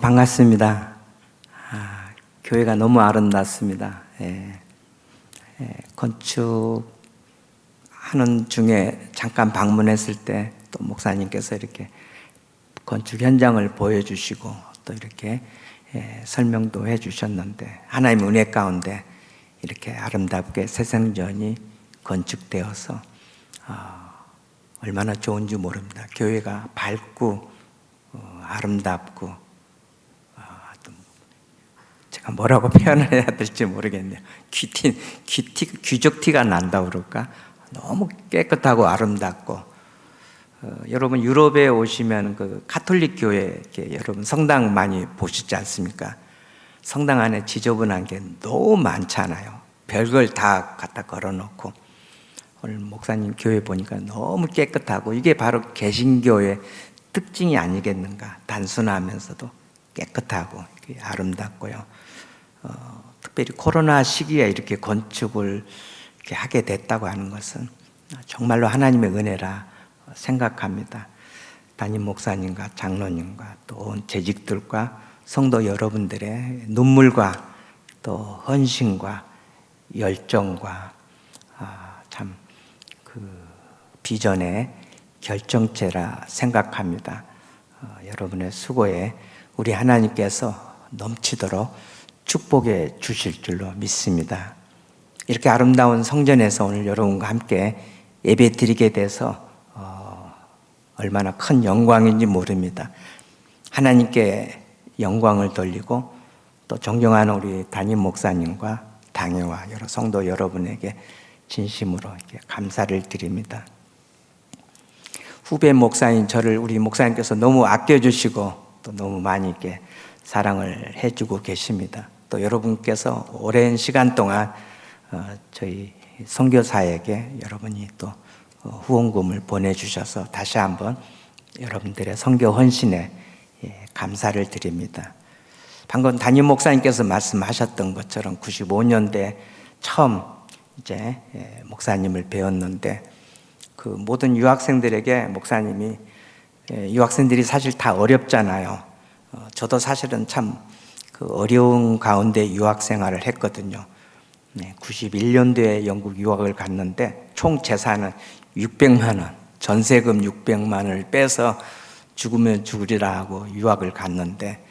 반갑습니다. 교회가 너무 아름답습니다. 건축하는 중에 잠깐 방문했을 때 또 목사님께서 이렇게 건축 현장을 보여주시고 또 이렇게 설명도 해주셨는데, 하나님의 은혜 가운데 이렇게 아름답게 새생전이 건축되어서 얼마나 좋은지 모릅니다. 교회가 밝고 아름답고, 제가 뭐라고 표현을 해야 될지 모르겠네요. 귀족티가 난다 그럴까? 너무 깨끗하고 아름답고, 여러분 유럽에 오시면 그 가톨릭 교회 여러분 성당 많이 보시지 않습니까? 성당 안에 지저분한 게 너무 많잖아요. 별걸 다 갖다 걸어놓고. 오늘 목사님 교회 보니까 너무 깨끗하고, 이게 바로 개신교의 특징이 아니겠는가. 단순하면서도 깨끗하고 아름답고요. 특별히 코로나 시기에 이렇게 건축을 이렇게 하게 됐다고 하는 것은 정말로 하나님의 은혜라 생각합니다. 담임 목사님과 장로님과 또 온 재직들과 성도 여러분들의 눈물과 또 헌신과 열정과 참 그 비전의 결정체라 생각합니다. 여러분의 수고에 우리 하나님께서 넘치도록 축복해 주실 줄로 믿습니다. 이렇게 아름다운 성전에서 오늘 여러분과 함께 예배 드리게 돼서 얼마나 큰 영광인지 모릅니다. 하나님께 영광을 돌리고 또 존경하는 우리 담임 목사님과 당회와 여러 성도 여러분에게 진심으로 이렇게 감사를 드립니다. 후배 목사인 저를 우리 목사님께서 너무 아껴주시고 또 너무 많이 이렇게 사랑을 해주고 계십니다. 또 여러분께서 오랜 시간 동안 저희 선교사에게 여러분이 또 후원금을 보내주셔서 다시 한번 여러분들의 선교 헌신에 감사를 드립니다. 방금 담임 목사님께서 말씀하셨던 것처럼 95년대 처음 이제 목사님을 배웠는데, 그 모든 유학생들에게 목사님이, 유학생들이 사실 다 어렵잖아요. 저도 사실은 참 그 어려운 가운데 유학 생활을 했거든요. 91년도에 영국 유학을 갔는데 총 재산은 600만 원, 전세금 600만 원을 빼서 죽으면 죽으리라 하고 유학을 갔는데,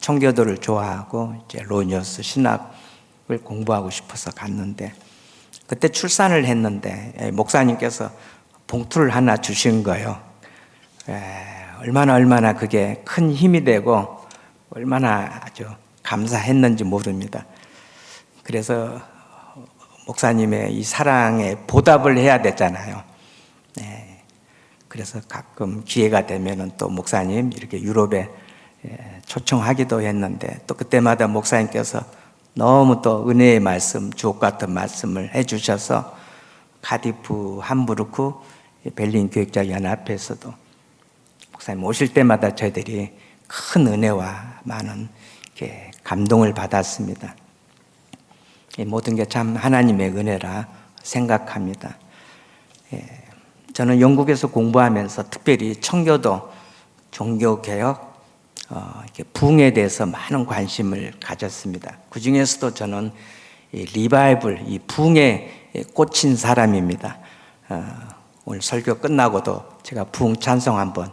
청교도를 좋아하고 이제 로니어스 신학을 공부하고 싶어서 갔는데, 그때 출산을 했는데 목사님께서 봉투를 하나 주신 거예요. 얼마나 그게 큰 힘이 되고 얼마나 아주 감사했는지 모릅니다. 그래서 목사님의 이 사랑에 보답을 해야 되잖아요. 그래서 가끔 기회가 되면은 또 목사님 이렇게 유럽에 초청하기도 했는데, 또 그때마다 목사님께서 너무 또 은혜의 말씀, 주옥 같은 말씀을 해주셔서 카디프, 함부르크, 벨린 교육자연합회에서도 목사님 오실 때마다 저희들이 큰 은혜와 많은 이렇게 감동을 받았습니다. 이 모든 게 참 하나님의 은혜라 생각합니다. 저는 영국에서 공부하면서 특별히 청교도, 종교개혁, 이렇게 부흥에 대해서 많은 관심을 가졌습니다. 그 중에서도 저는 이 리바이벌, 이 부흥에 꽂힌 사람입니다. 오늘 설교 끝나고도 제가 부흥 찬송 한번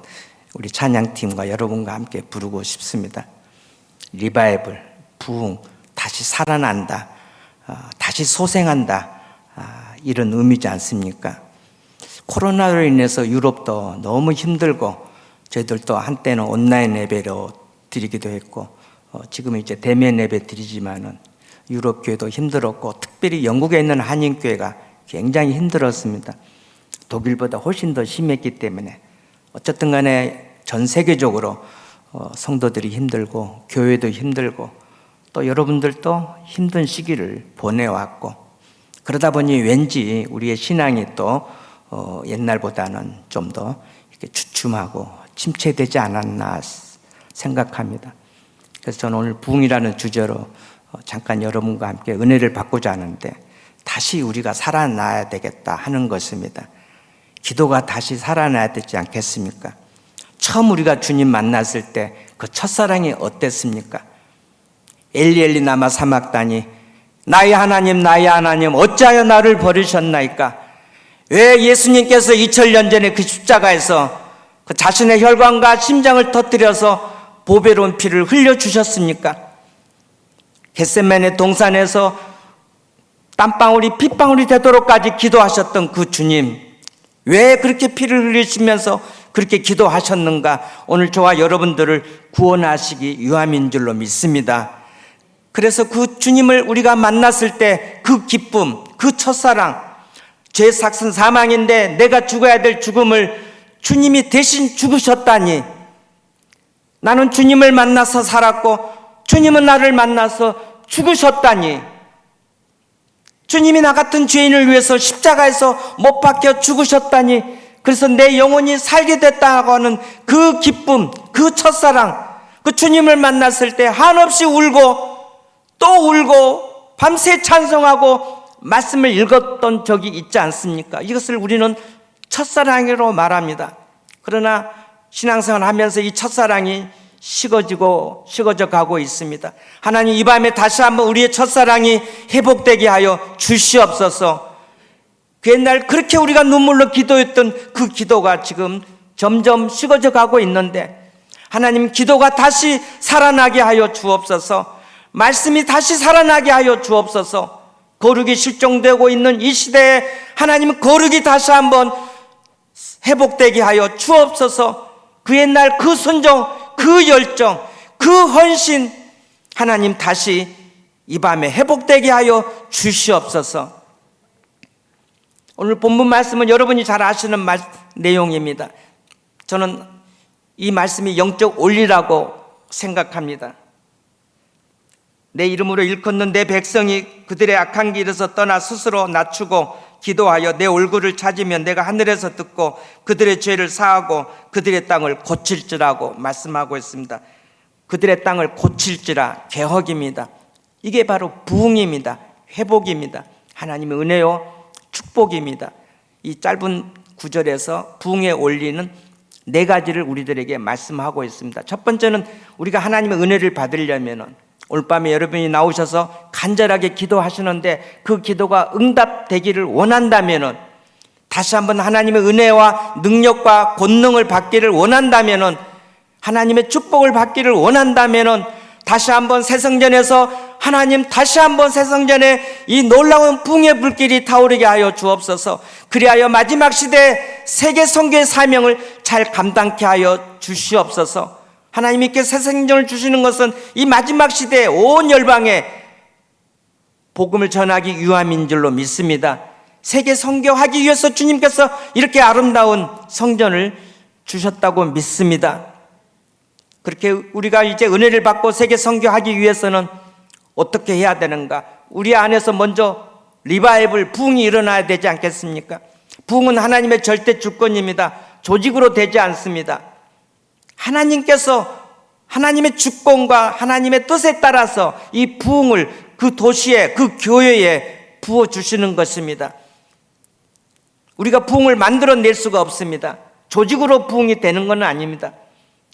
우리 찬양팀과 여러분과 함께 부르고 싶습니다. 리바이벌, 부흥, 다시 살아난다, 다시 소생한다, 이런 의미지 않습니까? 코로나로 인해서 유럽도 너무 힘들고, 저희들도 한때는 온라인 예배로 드리기도 했고, 지금은 이제 대면 예배 드리지만은 유럽 교회도 힘들었고, 특별히 영국에 있는 한인교회가 굉장히 힘들었습니다. 독일보다 훨씬 더 심했기 때문에 어쨌든 간에 전 세계적으로 성도들이 힘들고 교회도 힘들고 또 여러분들도 힘든 시기를 보내왔고, 그러다 보니 왠지 우리의 신앙이 또 옛날보다는 좀 더 이렇게 주춤하고 침체되지 않았나 생각합니다. 그래서 저는 오늘 부흥이라는 주제로 잠깐 여러분과 함께 은혜를 받고자 하는데, 다시 우리가 살아나야 되겠다 하는 것입니다. 기도가 다시 살아나야 되지 않겠습니까? 처음 우리가 주님 만났을 때 그 첫사랑이 어땠습니까? 엘리 엘리 라마 사막다니 나의 하나님 어찌하여 나를 버리셨나이까? 왜 예수님께서 2000년 전에 그 십자가에서 그 자신의 혈관과 심장을 터뜨려서 보배로운 피를 흘려주셨습니까? 겟세마네 동산에서 땀방울이 핏방울이 되도록까지 기도하셨던 그 주님, 왜 그렇게 피를 흘리시면서 그렇게 기도하셨는가? 오늘 저와 여러분들을 구원하시기 위함인 줄로 믿습니다. 그래서 그 주님을 우리가 만났을 때 그 기쁨, 그 첫사랑, 죄 삭은 사망인데 내가 죽어야 될 죽음을 주님이 대신 죽으셨다니, 나는 주님을 만나서 살았고 주님은 나를 만나서 죽으셨다니, 주님이 나 같은 죄인을 위해서 십자가에서 못 박혀 죽으셨다니, 그래서 내 영혼이 살게 됐다고 하는 그 기쁨, 그 첫사랑, 그 주님을 만났을 때 한없이 울고 또 울고 밤새 찬송하고 말씀을 읽었던 적이 있지 않습니까? 이것을 우리는 첫사랑으로 말합니다. 그러나 신앙생활 하면서 이 첫사랑이 식어져 가고 있습니다. 하나님, 이 밤에 다시 한번 우리의 첫사랑이 회복되게 하여 주시옵소서. 그 옛날 그렇게 우리가 눈물로 기도했던 그 기도가 지금 점점 식어져 가고 있는데, 하나님, 기도가 다시 살아나게 하여 주옵소서. 말씀이 다시 살아나게 하여 주옵소서. 거룩이 실종되고 있는 이 시대에 하나님, 거룩이 다시 한번 회복되게 하여 주옵소서. 그 옛날 그 순종, 그 열정, 그 헌신, 하나님 다시 이 밤에 회복되게 하여 주시옵소서. 오늘 본문 말씀은 여러분이 잘 아시는 내용입니다. 저는 이 말씀이 영적 원리라고 생각합니다. 내 이름으로 일컫는 내 백성이 그들의 악한 길에서 떠나 스스로 낮추고 기도하여 내 얼굴을 찾으면 내가 하늘에서 듣고 그들의 죄를 사하고 그들의 땅을 고칠지라고 말씀하고 있습니다. 그들의 땅을 고칠지라, 개혁입니다. 이게 바로 부흥입니다. 회복입니다. 하나님의 은혜요 축복입니다. 이 짧은 구절에서 부흥의 원리는 네 가지를 우리들에게 말씀하고 있습니다. 첫 번째는 우리가 하나님의 은혜를 받으려면, 오늘 밤에 여러분이 나오셔서 간절하게 기도하시는데 그 기도가 응답되기를 원한다면, 다시 한번 하나님의 은혜와 능력과 권능을 받기를 원한다면, 하나님의 축복을 받기를 원한다면, 다시 한번 새성전에서 하나님 다시 한번 새성전에 이 놀라운 붕의 불길이 타오르게 하여 주옵소서. 그리하여 마지막 시대 세계 선교의 사명을 잘 감당케 하여 주시옵소서. 하나님께 새성전을 주시는 것은 이 마지막 시대에 온 열방에 복음을 전하기 위함인 줄로 믿습니다. 세계 선교하기 위해서 주님께서 이렇게 아름다운 성전을 주셨다고 믿습니다. 그렇게 우리가 이제 은혜를 받고 세계 선교하기 위해서는 어떻게 해야 되는가? 우리 안에서 먼저 리바이벌, 부흥이 일어나야 되지 않겠습니까? 부흥은 하나님의 절대 주권입니다. 조직으로 되지 않습니다. 하나님께서 하나님의 주권과 하나님의 뜻에 따라서 이 부흥을 그 도시에, 그 교회에 부어주시는 것입니다. 우리가 부흥을 만들어낼 수가 없습니다. 조직으로 부흥이 되는 건 아닙니다.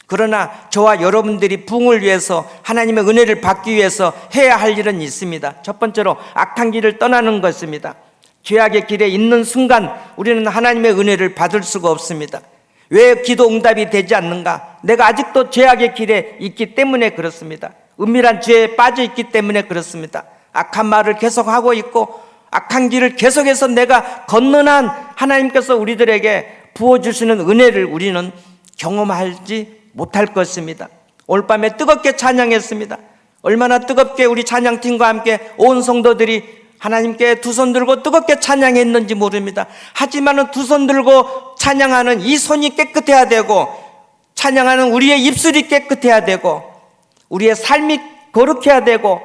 그러나 저와 여러분들이 부흥을 위해서, 하나님의 은혜를 받기 위해서 해야 할 일은 있습니다. 첫 번째로 악한 길을 떠나는 것입니다. 죄악의 길에 있는 순간 우리는 하나님의 은혜를 받을 수가 없습니다. 왜 기도 응답이 되지 않는가? 내가 아직도 죄악의 길에 있기 때문에 그렇습니다. 은밀한 죄에 빠져 있기 때문에 그렇습니다. 악한 말을 계속하고 있고 악한 길을 계속해서 내가 건너난 하나님께서 우리들에게 부어주시는 은혜를 우리는 경험하지 못할 것입니다. 오늘 밤에 뜨겁게 찬양했습니다. 얼마나 뜨겁게 우리 찬양팀과 함께 온 성도들이 하나님께 두 손 들고 뜨겁게 찬양했는지 모릅니다. 하지만 두 손 들고 찬양하는 이 손이 깨끗해야 되고, 찬양하는 우리의 입술이 깨끗해야 되고, 우리의 삶이 거룩해야 되고,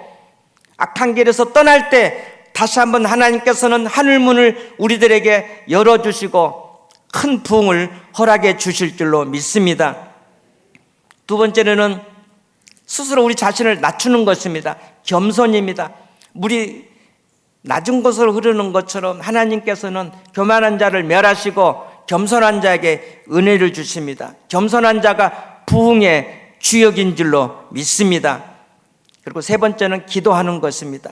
악한 길에서 떠날 때 다시 한번 하나님께서는 하늘문을 우리들에게 열어주시고 큰 부흥을 허락해 주실 줄로 믿습니다. 두 번째는 스스로 우리 자신을 낮추는 것입니다. 겸손입니다. 물이 낮은 곳으로 흐르는 것처럼 하나님께서는 교만한 자를 멸하시고 겸손한 자에게 은혜를 주십니다. 겸손한 자가 부흥의 주역인 줄로 믿습니다. 그리고 세 번째는 기도하는 것입니다.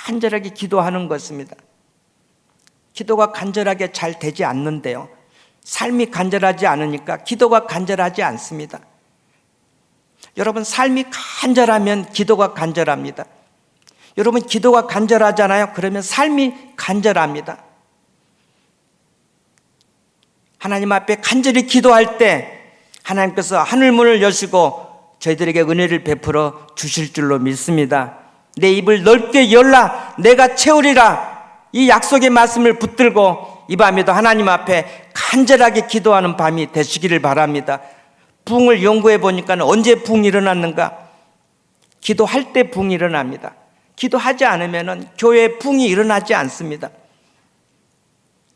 간절하게 기도하는 것입니다. 기도가 간절하게 잘 되지 않는데요, 삶이 간절하지 않으니까 기도가 간절하지 않습니다. 여러분, 삶이 간절하면 기도가 간절합니다. 여러분, 기도가 간절하잖아요. 그러면 삶이 간절합니다. 하나님 앞에 간절히 기도할 때 하나님께서 하늘문을 여시고 저희들에게 은혜를 베풀어 주실 줄로 믿습니다. 내 입을 넓게 열라 내가 채우리라, 이 약속의 말씀을 붙들고 이 밤에도 하나님 앞에 간절하게 기도하는 밤이 되시기를 바랍니다. 부흥을 연구해 보니까 언제 부흥이 일어났는가? 기도할 때 부흥이 일어납니다. 기도하지 않으면 교회에 부흥이 일어나지 않습니다.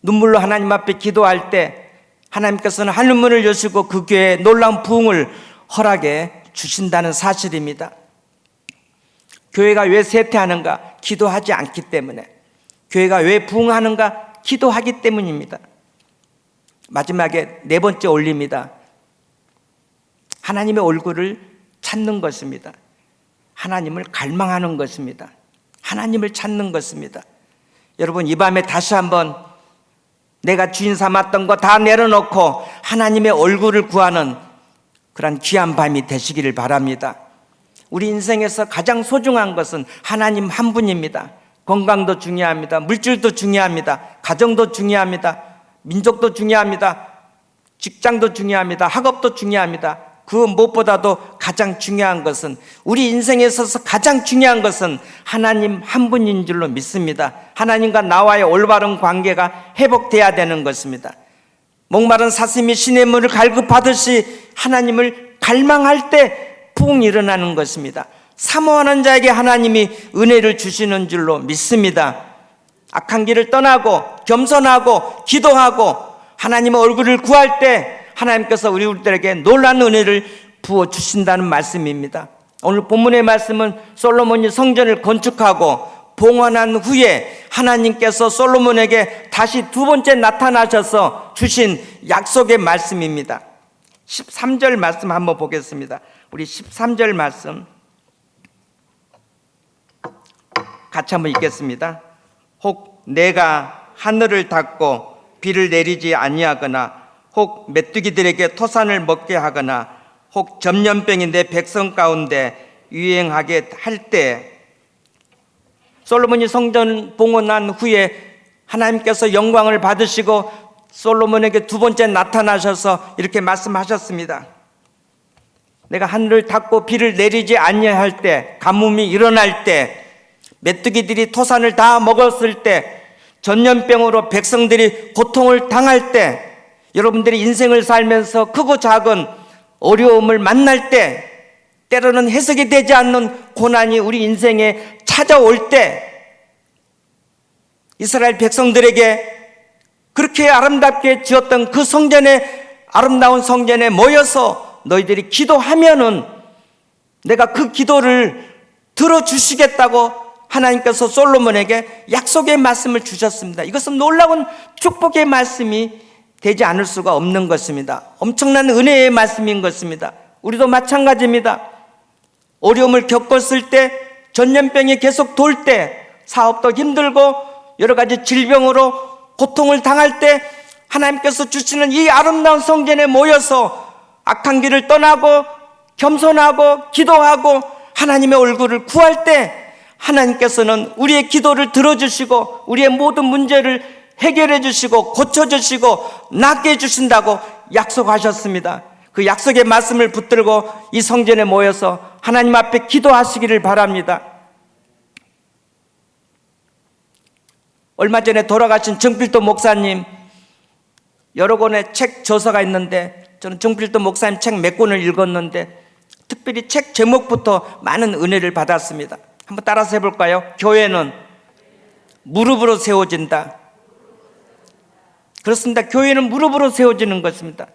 눈물로 하나님 앞에 기도할 때 하나님께서는 하늘문을 여시고 그 교회에 놀라운 부흥을 허락해 주신다는 사실입니다. 교회가 왜 쇠퇴하는가? 기도하지 않기 때문에. 교회가 왜 부흥하는가? 기도하기 때문입니다. 마지막에 네 번째 올립니다. 하나님의 얼굴을 찾는 것입니다. 하나님을 갈망하는 것입니다. 하나님을 찾는 것입니다. 여러분, 이 밤에 다시 한번 내가 주인 삼았던 거 다 내려놓고 하나님의 얼굴을 구하는 그런 귀한 밤이 되시기를 바랍니다. 우리 인생에서 가장 소중한 것은 하나님 한 분입니다. 건강도 중요합니다. 물질도 중요합니다. 가정도 중요합니다. 민족도 중요합니다. 직장도 중요합니다. 학업도 중요합니다. 그 무엇보다도 가장 중요한 것은, 우리 인생에 있어서 가장 중요한 것은 하나님 한 분인 줄로 믿습니다. 하나님과 나와의 올바른 관계가 회복돼야 되는 것입니다. 목마른 사슴이 시냇 물을 갈급하듯이 하나님을 갈망할 때 부흥이 일어나는 것입니다. 사모하는 자에게 하나님이 은혜를 주시는 줄로 믿습니다. 악한 길을 떠나고 겸손하고 기도하고 하나님의 얼굴을 구할 때 하나님께서 우리들에게 놀라운 은혜를 부어주신다는 말씀입니다. 오늘 본문의 말씀은 솔로몬이 성전을 건축하고 봉헌한 후에 하나님께서 솔로몬에게 다시 두 번째 나타나셔서 주신 약속의 말씀입니다. 13절 말씀 한번 보겠습니다. 우리 13절 말씀 같이 한번 읽겠습니다. 혹 내가 하늘을 닫고 비를 내리지 아니하거나 혹 메뚜기들에게 토산을 먹게 하거나 혹 전염병이 내 백성 가운데 유행하게 할 때, 솔로몬이 성전 봉헌한 후에 하나님께서 영광을 받으시고 솔로몬에게 두 번째 나타나셔서 이렇게 말씀하셨습니다. 내가 하늘을 닫고 비를 내리지 아니할 때, 가뭄이 일어날 때, 메뚜기들이 토산을 다 먹었을 때, 전염병으로 백성들이 고통을 당할 때, 여러분들이 인생을 살면서 크고 작은 어려움을 만날 때, 때로는 해석이 되지 않는 고난이 우리 인생에 찾아올 때, 이스라엘 백성들에게 그렇게 아름답게 지었던 그 성전에, 아름다운 성전에 모여서 너희들이 기도하면은 내가 그 기도를 들어주시겠다고 하나님께서 솔로몬에게 약속의 말씀을 주셨습니다. 이것은 놀라운 축복의 말씀이 되지 않을 수가 없는 것입니다. 엄청난 은혜의 말씀인 것입니다. 우리도 마찬가지입니다. 어려움을 겪었을 때, 전염병이 계속 돌 때, 사업도 힘들고 여러 가지 질병으로 고통을 당할 때 하나님께서 주시는 이 아름다운 성전에 모여서 악한 길을 떠나고 겸손하고 기도하고 하나님의 얼굴을 구할 때 하나님께서는 우리의 기도를 들어주시고 우리의 모든 문제를 해결해 주시고 고쳐주시고 낫게 해주신다고 약속하셨습니다. 그 약속의 말씀을 붙들고 이 성전에 모여서 하나님 앞에 기도하시기를 바랍니다. 얼마 전에 돌아가신 정필도 목사님 여러 권의 책 저서가 있는데, 저는 정필도 목사님 책 몇 권을 읽었는데 특별히 책 제목부터 많은 은혜를 받았습니다. 한번 따라서 해볼까요? 교회는 무릎으로 세워진다. 그렇습니다. 교회는 무릎으로 세워지는 것입니다.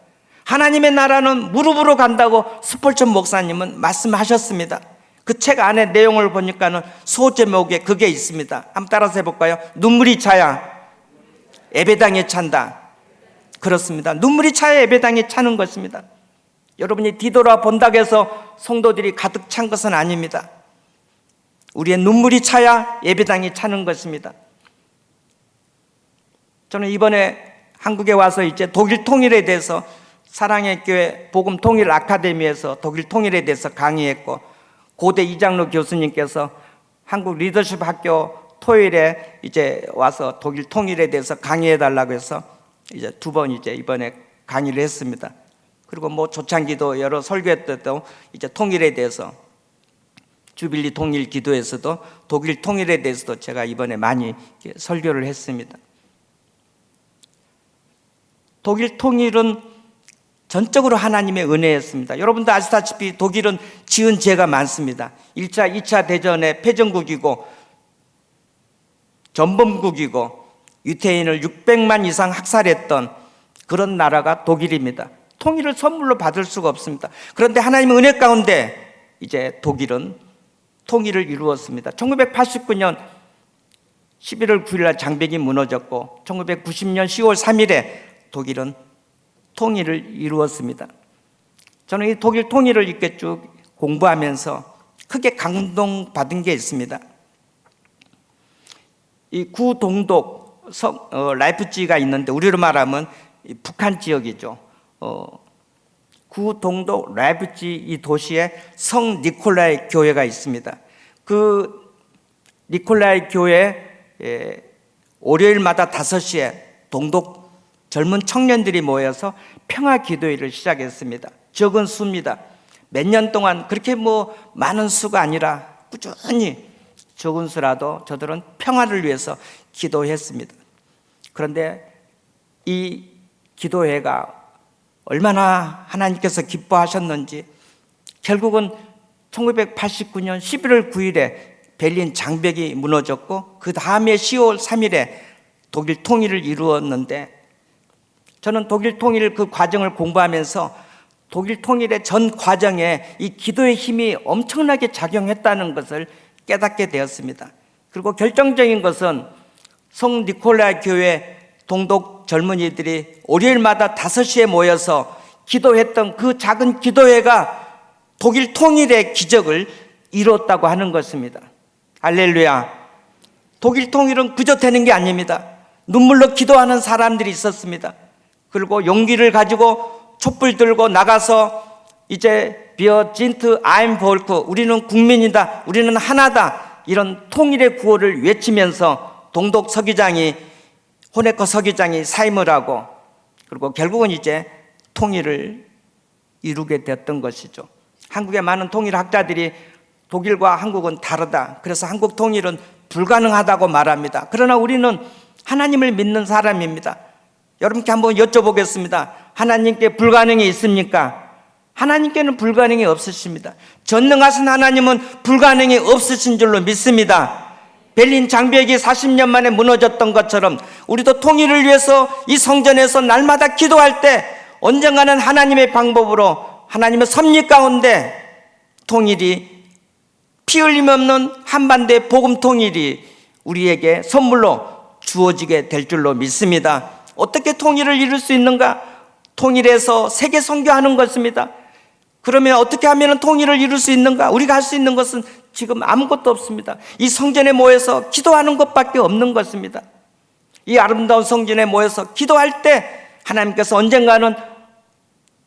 하나님의 나라는 무릎으로 간다고 스폴천 목사님은 말씀하셨습니다. 그 책 안에 내용을 보니까는 소제목에 그게 있습니다. 한번 따라서 해볼까요? 눈물이 차야 예배당에 찬다. 그렇습니다. 눈물이 차야 예배당이 차는 것입니다. 여러분이 뒤돌아 본다고 해서 성도들이 가득 찬 것은 아닙니다. 우리의 눈물이 차야 예배당이 차는 것입니다. 저는 이번에 한국에 와서 이제 독일 통일에 대해서 사랑의 교회 복음 통일 아카데미에서 독일 통일에 대해서 강의했고, 고대 이장로 교수님께서 한국 리더십 학교 토요일에 이제 와서 독일 통일에 대해서 강의해 달라고 해서 이제 2번 이제 이번에 강의를 했습니다. 그리고 뭐 조창기도 여러 설교회 때도 이제 통일에 대해서 주빌리 통일 기도에서도 독일 통일에 대해서도 제가 이번에 많이 설교를 했습니다. 독일 통일은 전적으로 하나님의 은혜였습니다. 여러분도 아시다시피 독일은 지은 죄가 많습니다. 1차, 2차 대전의 패전국이고 전범국이고 유태인을 600만 이상 학살했던 그런 나라가 독일입니다. 통일을 선물로 받을 수가 없습니다. 그런데 하나님의 은혜 가운데 이제 독일은 통일을 이루었습니다. 1989년 11월 9일 날 장벽이 무너졌고 1990년 10월 3일에 독일은 통일을 이루었습니다. 저는 이 독일 통일을 이렇게 쭉 공부하면서 크게 감동받은 게 있습니다. 이 구동독 라이프치히가 있는데 우리로 말하면 북한 지역이죠. 구동독 라이프치히 이 도시에 성 니콜라이 교회가 있습니다. 그 니콜라이 교회 월요일마다 5시에 동독 젊은 청년들이 모여서 평화 기도회를 시작했습니다. 적은 수입니다. 몇 년 동안 그렇게 뭐 많은 수가 아니라 꾸준히 적은 수라도 저들은 평화를 위해서 기도했습니다. 그런데 이 기도회가 얼마나 하나님께서 기뻐하셨는지 결국은 1989년 11월 9일에 베를린 장벽이 무너졌고 그 다음에 10월 3일에 독일 통일을 이루었는데, 저는 독일 통일 그 과정을 공부하면서 독일 통일의 전 과정에 이 기도의 힘이 엄청나게 작용했다는 것을 깨닫게 되었습니다. 그리고 결정적인 것은 성 니콜라이 교회 동독 젊은이들이 월요일마다 5시에 모여서 기도했던 그 작은 기도회가 독일 통일의 기적을 이뤘다고 하는 것입니다. 할렐루야. 독일 통일은 그저 되는 게 아닙니다. 눈물로 기도하는 사람들이 있었습니다. 그리고 용기를 가지고 촛불 들고 나가서 이제 비어 진트 아임 볼크, 우리는 국민이다, 우리는 하나다, 이런 통일의 구호를 외치면서 동독 서기장이 호네커 서기장이 사임을 하고, 그리고 결국은 이제 통일을 이루게 되었던 것이죠. 한국의 많은 통일학자들이 독일과 한국은 다르다, 그래서 한국 통일은 불가능하다고 말합니다. 그러나 우리는 하나님을 믿는 사람입니다. 여러분께 한번 여쭤보겠습니다. 하나님께 불가능이 있습니까? 하나님께는 불가능이 없으십니다. 전능하신 하나님은 불가능이 없으신 줄로 믿습니다. 베를린 장벽이 40년 만에 무너졌던 것처럼 우리도 통일을 위해서 이 성전에서 날마다 기도할 때 언젠가는 하나님의 방법으로 하나님의 섭리 가운데 통일이, 피 흘림 없는 한반도의 복음 통일이 우리에게 선물로 주어지게 될 줄로 믿습니다. 어떻게 통일을 이룰 수 있는가? 통일해서 세계 선교하는 것입니다. 그러면 어떻게 하면 통일을 이룰 수 있는가? 우리가 할 수 있는 것은 지금 아무것도 없습니다. 이 성전에 모여서 기도하는 것밖에 없는 것입니다. 이 아름다운 성전에 모여서 기도할 때 하나님께서 언젠가는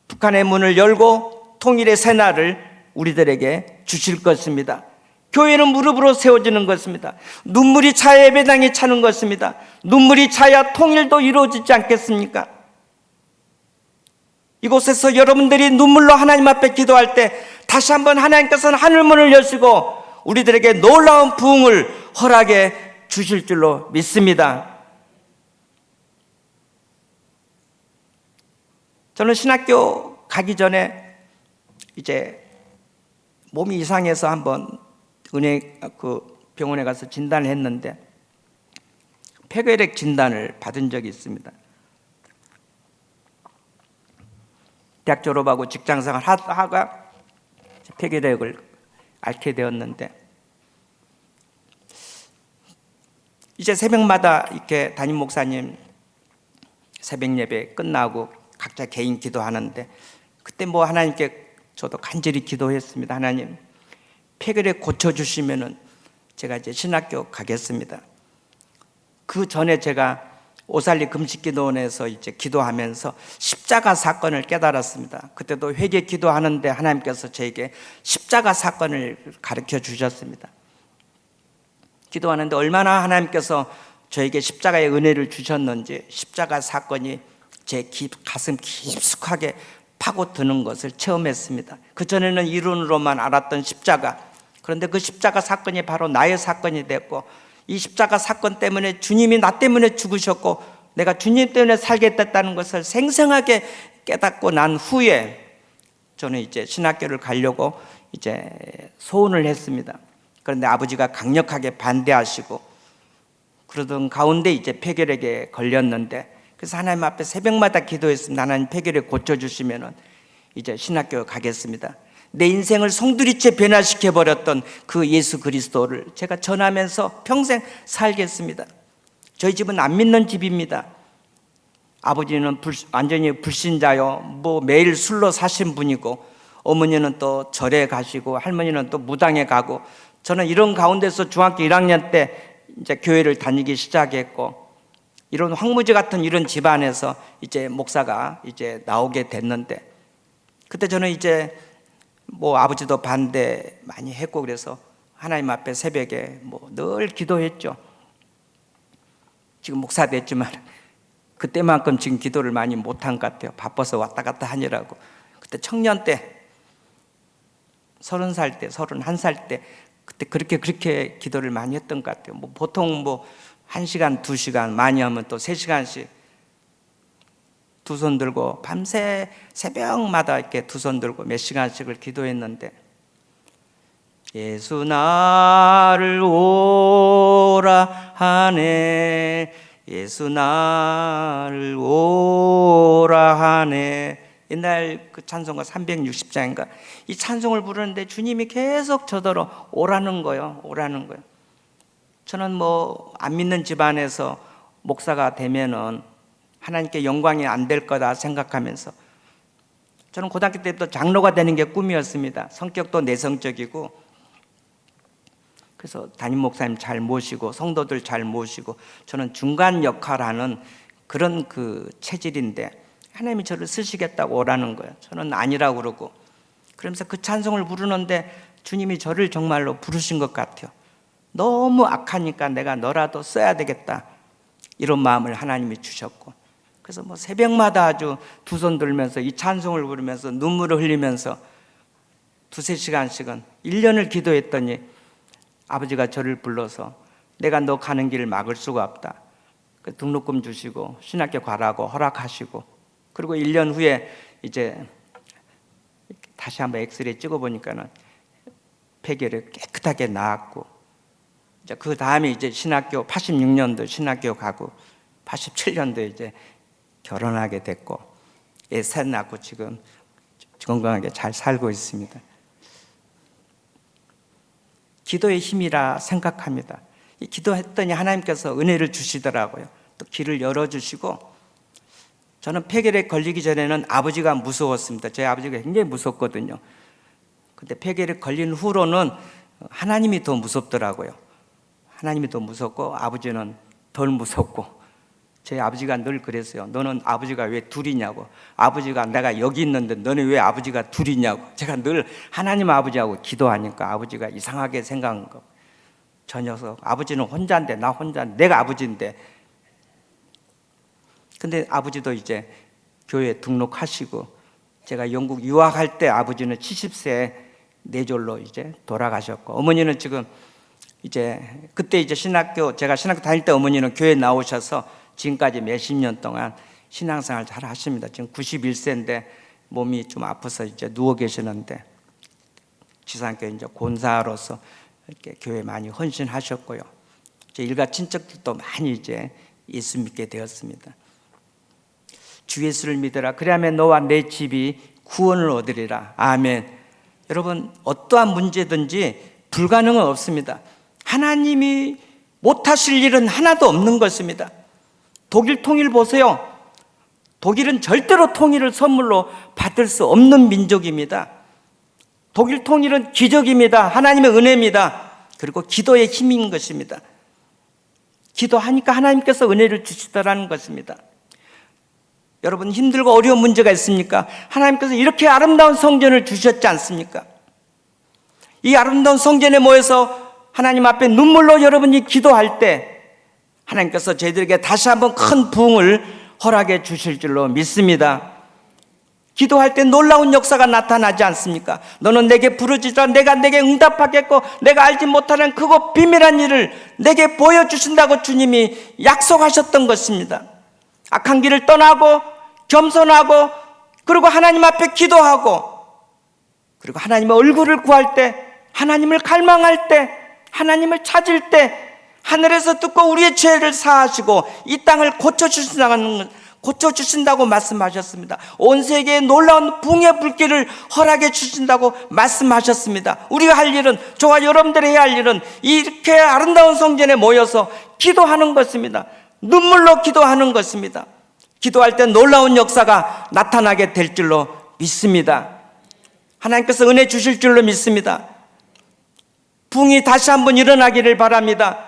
북한의 문을 열고 통일의 새날을 우리들에게 주실 것입니다. 교회는 무릎으로 세워지는 것입니다. 눈물이 차야 예배당이 차는 것입니다. 눈물이 차야 통일도 이루어지지 않겠습니까? 이곳에서 여러분들이 눈물로 하나님 앞에 기도할 때 다시 한번 하나님께서는 하늘문을 여시고 우리들에게 놀라운 부흥을 허락해 주실 줄로 믿습니다. 저는 신학교 가기 전에 이제 몸이 이상해서 한번 병원에 가서 진단을 했는데 폐결핵 진단을 받은 적이 있습니다. 대학 졸업하고 직장생활 하다가 폐결핵을 앓게 되었는데, 이제 새벽마다 이렇게 담임 목사님 새벽 예배 끝나고 각자 개인 기도하는데, 그때 뭐 하나님께 저도 간절히 기도했습니다. 하나님, 폐결에 고쳐주시면은 제가 이제 신학교 가겠습니다. 그 전에 제가 오살리 금식기도원에서 이제 기도하면서 십자가 사건을 깨달았습니다. 그때도 회개 기도하는데 하나님께서 저에게 십자가 사건을 가르쳐 주셨습니다. 기도하는데 얼마나 하나님께서 저에게 십자가의 은혜를 주셨는지, 십자가 사건이 제 가슴 깊숙하게 파고드는 것을 체험했습니다. 그전에는 이론으로만 알았던 십자가, 그런데 그 십자가 사건이 바로 나의 사건이 됐고, 이 십자가 사건 때문에 주님이 나 때문에 죽으셨고 내가 주님 때문에 살게 됐다는 것을 생생하게 깨닫고 난 후에 저는 이제 신학교를 가려고 이제 소원을 했습니다. 그런데 아버지가 강력하게 반대하시고 그러던 가운데 이제 폐결핵에 걸렸는데, 그래서 하나님 앞에 새벽마다 기도했습니다. 하나님, 폐결핵 고쳐주시면은 이제 신학교 가겠습니다. 내 인생을 송두리째 변화시켜버렸던 그 예수 그리스도를 제가 전하면서 평생 살겠습니다. 저희 집은 안 믿는 집입니다. 아버지는 완전히 불신자요, 뭐 매일 술로 사신 분이고, 어머니는 또 절에 가시고 할머니는 또 무당에 가고, 저는 이런 가운데서 중학교 1학년 때 이제 교회를 다니기 시작했고, 이런 황무지 같은 이런 집안에서 이제 목사가 이제 나오게 됐는데, 그때 저는 이제 뭐 아버지도 반대 많이 했고 그래서 하나님 앞에 새벽에 뭐 늘 기도했죠. 지금 목사 됐지만 그때만큼 지금 기도를 많이 못한 것 같아요. 바빠서 왔다 갔다 하느라고. 그때 청년 때 30살 때 31살 때 그때 그렇게 기도를 많이 했던 것 같아요. 뭐 보통 뭐 1시간 2시간, 많이 하면 또 3시간씩 두 손 들고 밤새 새벽마다 이렇게 두 손 들고 몇 시간씩을 기도했는데, 예수 나를 오라 하네, 예수 나를 오라 하네. 옛날 그 찬송가 360장인가 이 찬송을 부르는데 주님이 계속 저더러 오라는 거예요. 오라는 거예요. 저는 뭐 안 믿는 집안에서 목사가 되면은 하나님께 영광이 안 될 거다 생각하면서, 저는 고등학교 때부터 장로가 되는 게 꿈이었습니다. 성격도 내성적이고, 그래서 담임 목사님 잘 모시고 성도들 잘 모시고 저는 중간 역할하는 그런 그 체질인데, 하나님이 저를 쓰시겠다고 오라는 거예요. 저는 아니라고 그러고, 그러면서 그 찬송을 부르는데 주님이 저를 정말로 부르신 것 같아요. 너무 악하니까 내가 너라도 써야 되겠다, 이런 마음을 하나님이 주셨고, 그래서 뭐 새벽마다 아주 두 손 들면서 이 찬송을 부르면서 눈물을 흘리면서 2-3시간씩은 1년을 기도했더니 아버지가 저를 불러서 내가 너 가는 길을 막을 수가 없다, 그 등록금 주시고 신학교 가라고 허락하시고, 그리고 1년 후에 이제 다시 한번 엑스레이 찍어보니까는 폐결이 깨끗하게 나았고, 이제 그 다음에 이제 신학교 86년도 신학교 가고 87년도에 이제 결혼하게 됐고, 애 셋 낳고 지금 건강하게 잘 살고 있습니다. 기도의 힘이라 생각합니다. 이 기도했더니 하나님께서 은혜를 주시더라고요. 또 길을 열어주시고, 저는 폐결에 걸리기 전에는 아버지가 무서웠습니다. 저희 아버지가 굉장히 무섭거든요. 근데 폐결에 걸린 후로는 하나님이 더 무섭더라고요. 하나님이 더 무섭고 아버지는 덜 무섭고, 저희 아버지가 늘 그랬어요. 너는 아버지가 왜 둘이냐고. 아버지가 내가 여기 있는데 너는 왜 아버지가 둘이냐고. 제가 늘 하나님 아버지하고 기도하니까 아버지가 이상하게 생각한 거. 저 녀석 아버지는 혼자인데 나 혼자인데 내가 아버지인데. 근데 아버지도 이제 교회에 등록하시고, 제가 영국 유학할 때 아버지는 70세 뇌졸로 이제 돌아가셨고, 어머니는 지금 이제 그때 이제 제가 신학교 다닐 때 어머니는 교회 나오셔서 지금까지 몇십 년 동안 신앙생활 잘 하십니다. 지금 91세인데 몸이 좀 아파서 이제 누워 계시는데, 지상교회 이제 권사로서 이렇게 교회 많이 헌신하셨고요. 제 일가 친척들도 많이 이제 예수 믿게 되었습니다. 주 예수를 믿으라. 그리하면 너와 내 집이 구원을 얻으리라. 아멘. 여러분, 어떠한 문제든지 불가능은 없습니다. 하나님이 못하실 일은 하나도 없는 것입니다. 독일 통일 보세요. 독일은 절대로 통일을 선물로 받을 수 없는 민족입니다. 독일 통일은 기적입니다. 하나님의 은혜입니다. 그리고 기도의 힘인 것입니다. 기도하니까 하나님께서 은혜를 주시더라는 것입니다. 여러분, 힘들고 어려운 문제가 있습니까? 하나님께서 이렇게 아름다운 성전을 주셨지 않습니까? 이 아름다운 성전에 모여서 하나님 앞에 눈물로 여러분이 기도할 때 하나님께서 저희들에게 다시 한번 큰 부흥을 허락해 주실 줄로 믿습니다. 기도할 때 놀라운 역사가 나타나지 않습니까? 너는 내게 부르짖으라 내가 내게 응답하겠고 내가 알지 못하는 크고 비밀한 일을 내게 보여주신다고 주님이 약속하셨던 것입니다. 악한 길을 떠나고 겸손하고 그리고 하나님 앞에 기도하고 그리고 하나님의 얼굴을 구할 때, 하나님을 갈망할 때, 하나님을 찾을 때 하늘에서 듣고 우리의 죄를 사하시고 이 땅을 고쳐주신다고 말씀하셨습니다. 온 세계에 놀라운 붕의 불길을 허락해 주신다고 말씀하셨습니다. 우리가 할 일은, 저와 여러분들이 해야 할 일은 이렇게 아름다운 성전에 모여서 기도하는 것입니다. 눈물로 기도하는 것입니다. 기도할 때 놀라운 역사가 나타나게 될 줄로 믿습니다. 하나님께서 은혜 주실 줄로 믿습니다. 붕이 다시 한번 일어나기를 바랍니다.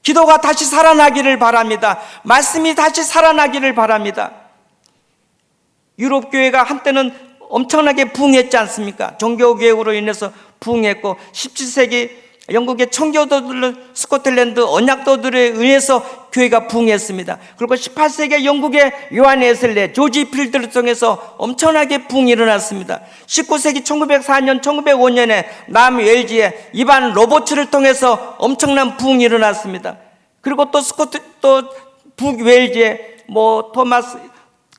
기도가 다시 살아나기를 바랍니다. 말씀이 다시 살아나기를 바랍니다. 유럽 교회가 한때는 엄청나게 부흥했지 않습니까? 종교개혁으로 인해서 부흥했고 17세기 영국의 청교도들, 스코틀랜드 언약도들에 의해서 교회가 부흥했습니다. 그리고 18세기 영국의 요한 웨슬리, 조지 필드를 통해서 엄청나게 부흥이 일어났습니다. 19세기 1904년, 1905년에 남웨일즈의 이반 로버츠를 통해서 엄청난 부흥이 일어났습니다. 그리고 또 북웨일즈의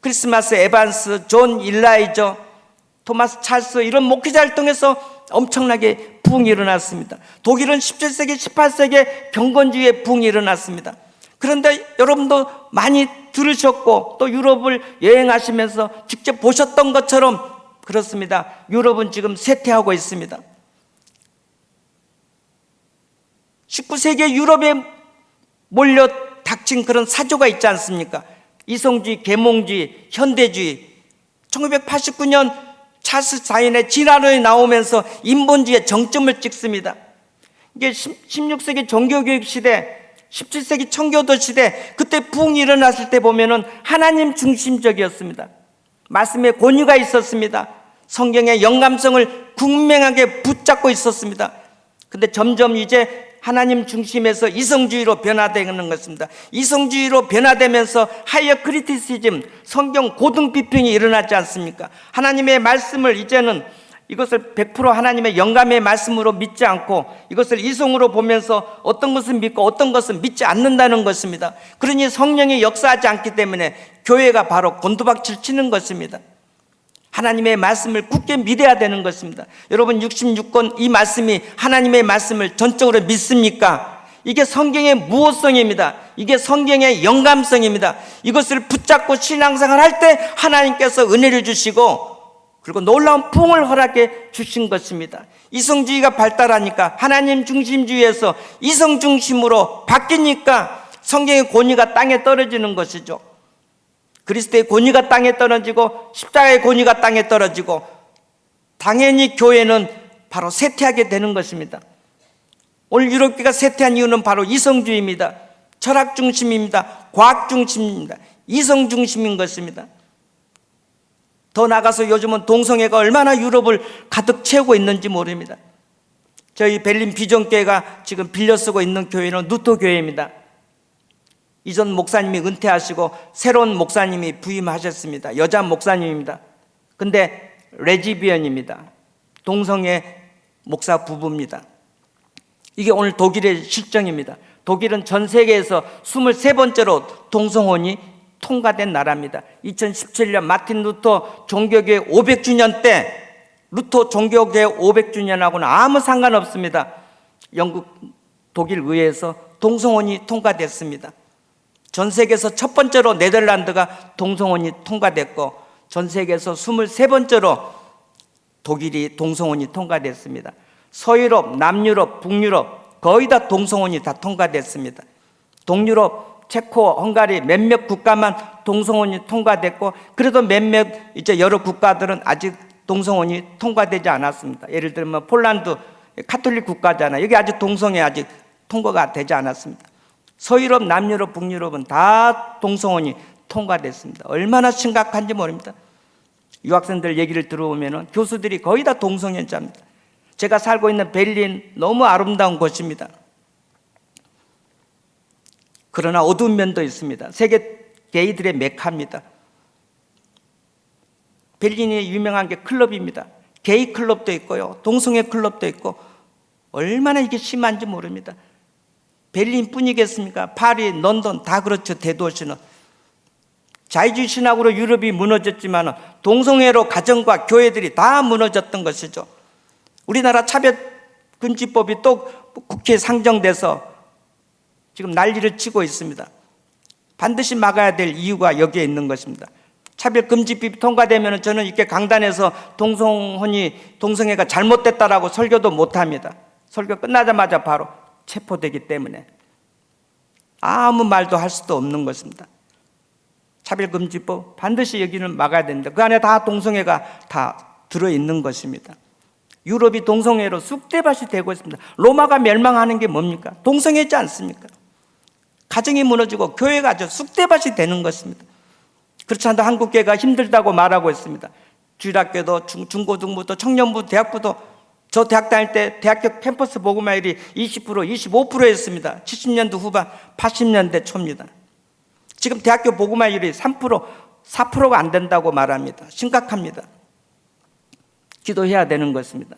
크리스마스 에반스, 존 일라이저, 토마스 찰스 이런 목회자를 통해서 엄청나게 부흥이 일어났습니다. 독일은 17세기, 18세기에 경건주의의 부흥이 일어났습니다. 그런데 여러분도 많이 들으셨고 또 유럽을 여행하시면서 직접 보셨던 것처럼 그렇습니다. 유럽은 지금 쇠퇴하고 있습니다. 19세기의 유럽에 몰려 닥친 그런 사조가 있지 않습니까? 이성주의, 계몽주의, 현대주의. 1989년 찰스 자인의 진화론이 나오면서 인본주의의 정점을 찍습니다. 이게 16세기 종교교육 시대, 17세기 청교도 시대, 그때 부흥이 일어났을 때 보면은 하나님 중심적이었습니다. 말씀에 권위가 있었습니다. 성경의 영감성을 분명하게 붙잡고 있었습니다. 근데 점점 이제 하나님 중심에서 이성주의로 변화되는 것입니다. 이성주의로 변화되면서 하이어 크리티시즘, 성경 고등 비평이 일어나지 않습니까? 하나님의 말씀을 이제는 이것을 100% 하나님의 영감의 말씀으로 믿지 않고 이것을 이성으로 보면서 어떤 것은 믿고 어떤 것은 믿지 않는다는 것입니다. 그러니 성령이 역사하지 않기 때문에 교회가 바로 곤두박질 치는 것입니다. 하나님의 말씀을 굳게 믿어야 되는 것입니다. 여러분 66권 이 말씀이 하나님의 말씀을 전적으로 믿습니까? 이게 성경의 무호성입니다. 이게 성경의 영감성입니다. 이것을 붙잡고 신앙생활 할 때 하나님께서 은혜를 주시고 그리고 놀라운 부흥을 허락해 주신 것입니다. 이성주의가 발달하니까 하나님 중심주의에서 이성 중심으로 바뀌니까 성경의 권위가 땅에 떨어지는 것이죠. 그리스도의 권위가 땅에 떨어지고 십자가의 권위가 땅에 떨어지고 당연히 교회는 바로 쇠퇴하게 되는 것입니다. 오늘 유럽교회가 쇠퇴한 이유는 바로 이성주의입니다. 철학 중심입니다. 과학 중심입니다. 이성 중심인 것입니다. 더 나아가서 요즘은 동성애가 얼마나 유럽을 가득 채우고 있는지 모릅니다. 저희 베를린 비전교회가 지금 빌려 쓰고 있는 교회는 루터 교회입니다. 이전 목사님이 은퇴하시고 새로운 목사님이 부임하셨습니다. 여자 목사님입니다. 근데 레즈비언입니다. 동성애 목사 부부입니다. 이게 오늘 독일의 실정입니다. 독일은 전 세계에서 23번째로 동성혼이 통과된 나라입니다. 2017년 마틴 루터 종교교회 500주년 때 루터 종교교회 500주년하고는 아무 상관없습니다. 영국 독일 의회에서 동성혼이 통과됐습니다. 전 세계에서 첫 번째로 네덜란드가 동성혼이 통과됐고 전 세계에서 23번째로 독일이 동성혼이 통과됐습니다. 서유럽, 남유럽, 북유럽 거의 다 동성혼이 다 통과됐습니다. 동유럽, 체코, 헝가리 몇몇 국가만 동성혼이 통과됐고, 그래도 몇몇 이제 여러 국가들은 아직 동성혼이 통과되지 않았습니다. 예를 들면 폴란드 카톨릭 국가잖아요. 여기 아직 동성애 아직 통과가 되지 않았습니다. 서유럽, 남유럽, 북유럽은 다 동성혼이 통과됐습니다. 얼마나 심각한지 모릅니다. 유학생들 얘기를 들어보면 교수들이 거의 다 동성애자입니다. 제가 살고 있는 베를린 너무 아름다운 곳입니다. 그러나 어두운 면도 있습니다. 세계 게이들의 메카입니다. 베를린이 유명한 게 클럽입니다. 게이 클럽도 있고요, 동성애 클럽도 있고, 얼마나 이게 심한지 모릅니다. 베를린뿐이겠습니까? 파리, 런던 다 그렇죠. 대도시는 자유주의 신학으로 유럽이 무너졌지만 동성애로 가정과 교회들이 다 무너졌던 것이죠. 우리나라 차별금지법이 또 국회에 상정돼서 지금 난리를 치고 있습니다. 반드시 막아야 될 이유가 여기에 있는 것입니다. 차별금지법이 통과되면 저는 이렇게 강단에서 동성애가 잘못됐다라고 설교도 못합니다. 설교 끝나자마자 바로 체포되기 때문에 아무 말도 할 수도 없는 것입니다. 차별금지법 반드시 여기는 막아야 됩니다. 그 안에 다 동성애가 다 들어있는 것입니다. 유럽이 동성애로 쑥대밭이 되고 있습니다. 로마가 멸망하는 게 뭡니까? 동성애지 않습니까? 가정이 무너지고 교회가 아주 쑥대밭이 되는 것입니다. 그렇지 않아도 한국교회가 힘들다고 말하고 있습니다. 주일학교도 중고등부도 청년부 대학부도, 저 대학 다닐 때 대학교 캠퍼스 복음화율이 20%, 25%였습니다. 70년대 후반, 80년대 초입니다. 지금 대학교 복음화율이 3%, 4%가 안 된다고 말합니다. 심각합니다. 기도해야 되는 것입니다.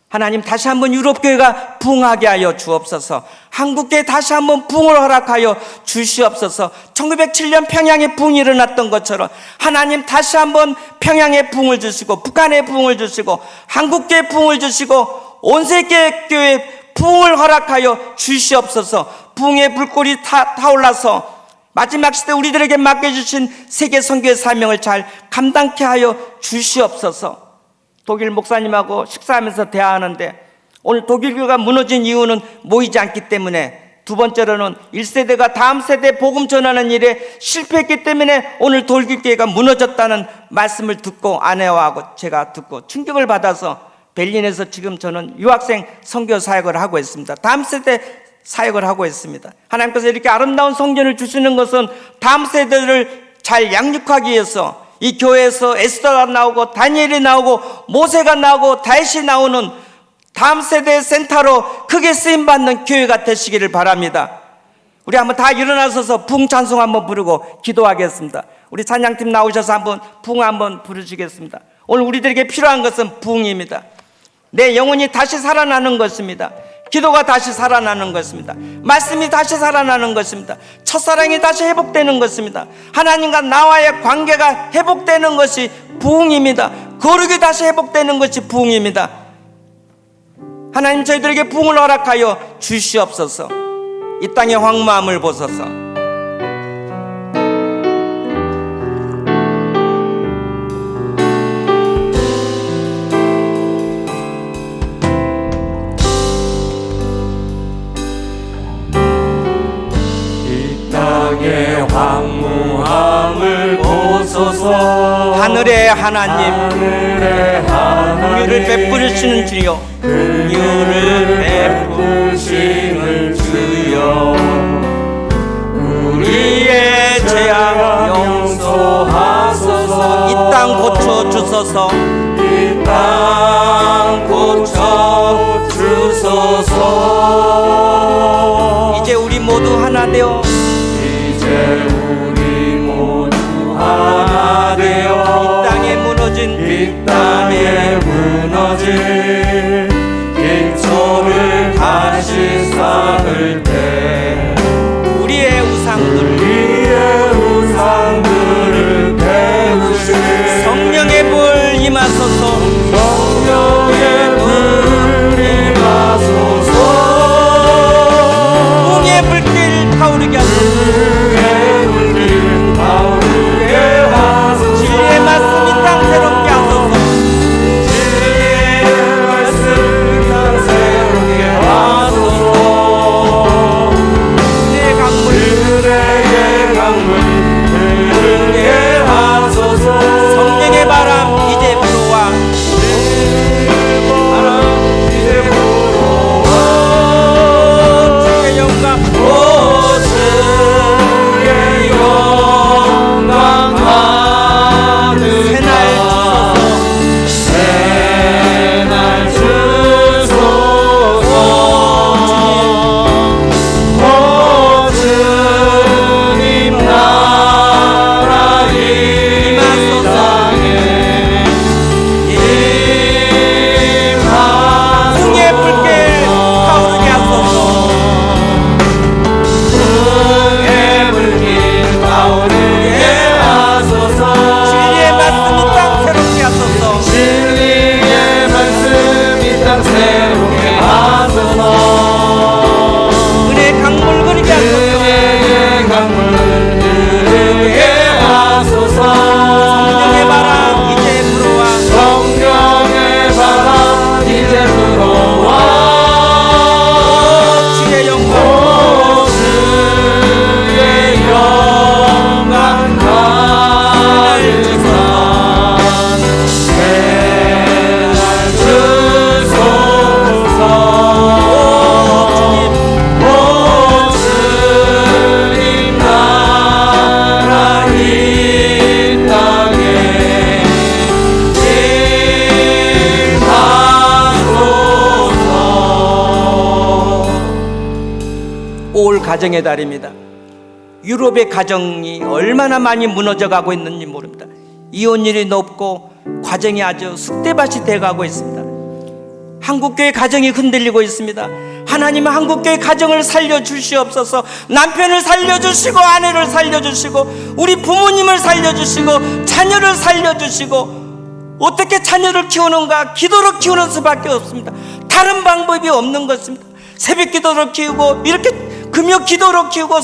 하나님, 다시 한번 유럽교회가 부흥하게 하여 주옵소서. 한국교회 다시 한번 부흥을 허락하여 주시옵소서. 1907년 평양에 부흥이 일어났던 것처럼 하나님 다시 한번 평양에 부흥을 주시고, 북한에 부흥을 주시고, 한국교회 부흥을 주시고, 온 세계교회 부흥을 허락하여 주시옵소서. 부흥의 불꽃이 타올라서 마지막 시대 우리들에게 맡겨주신 세계 선교의 사명을 잘 감당케 하여 주시옵소서. 독일 목사님하고 식사하면서 대화하는데, 오늘 독일교회가 무너진 이유는 모이지 않기 때문에, 두 번째로는 1세대가 다음 세대에 복음 전하는 일에 실패했기 때문에 오늘 독일교회가 무너졌다는 말씀을 듣고, 아내와 제가 듣고 충격을 받아서 베를린에서 지금 저는 유학생 선교 사역을 하고 있습니다. 다음 세대 사역을 하고 있습니다. 하나님께서 이렇게 아름다운 성전을 주시는 것은 다음 세대를 잘 양육하기 위해서, 이 교회에서 에스더가 나오고 다니엘이 나오고 모세가 나오고 다윗이 나오는 다음 세대의 센터로 크게 쓰임받는 교회가 되시기를 바랍니다. 우리 한번 다 일어나서서 부흥 찬송 한번 부르고 기도하겠습니다. 우리 찬양팀 나오셔서 한번 부흥 한번 부르시겠습니다. 오늘 우리들에게 필요한 것은 부흥입니다. 내 영혼이 다시 살아나는 것입니다. 기도가 다시 살아나는 것입니다. 말씀이 다시 살아나는 것입니다. 첫사랑이 다시 회복되는 것입니다. 하나님과 나와의 관계가 회복되는 것이 부흥입니다. 거룩이 다시 회복되는 것이 부흥입니다. 하나님, 저희들에게 부흥을 허락하여 주시옵소서. 이 땅의 황무함을 보소서. 황무함을 보소서. 하늘의 하나님, 긍휼을 베푸시는 주여, 긍휼을 베푸시는 주여, 우리의 죄악 용서하소서. 이 땅 고쳐 주소서. 이 땅 고쳐 주소서. 이제 우리 모두 하나 되어, 우리 모두 하나 되어 이 땅에 무너진 기초를 다시 쌓을 때 우리의 우상들을 태우실 성령의 불 임하소서. 성령의 불 임하소서. 부흥의 불길 타오르게 하소서. 진리의 말씀이 땅 새롭게 하소서. 진리의 말씀이 땅 새롭게 하소서. 겨울 가정의 달입니다. 유럽의 가정이 얼마나 많이 무너져 가고 있는지 모릅니다. 이혼율이 높고 가정이 아주 쑥대밭이 돼가고 있습니다. 한국교회 가정이 흔들리고 있습니다. 하나님은 한국교회 가정을 살려주시옵소서. 남편을 살려주시고 아내를 살려주시고 우리 부모님을 살려주시고 자녀를 살려주시고, 어떻게 자녀를 키우는가? 기도로 키우는 수밖에 없습니다. 다른 방법이 없는 것입니다. 새벽 기도로 키우고 이렇게 금요 기도로 키우고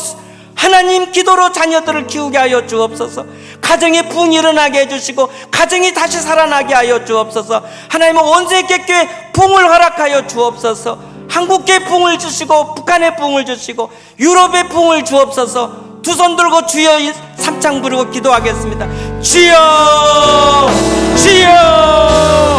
하나님 기도로 자녀들을 키우게 하여 주옵소서. 가정의 부흥이 일어나게 해주시고 가정이 다시 살아나게 하여 주옵소서. 하나님은 온 세계교회 부흥을 허락하여 주옵소서. 한국교회 부흥을 주시고 북한의 부흥을 주시고 유럽의 부흥을 주옵소서. 두 손 들고 주여 삼창 부르고 기도하겠습니다. 주여 주여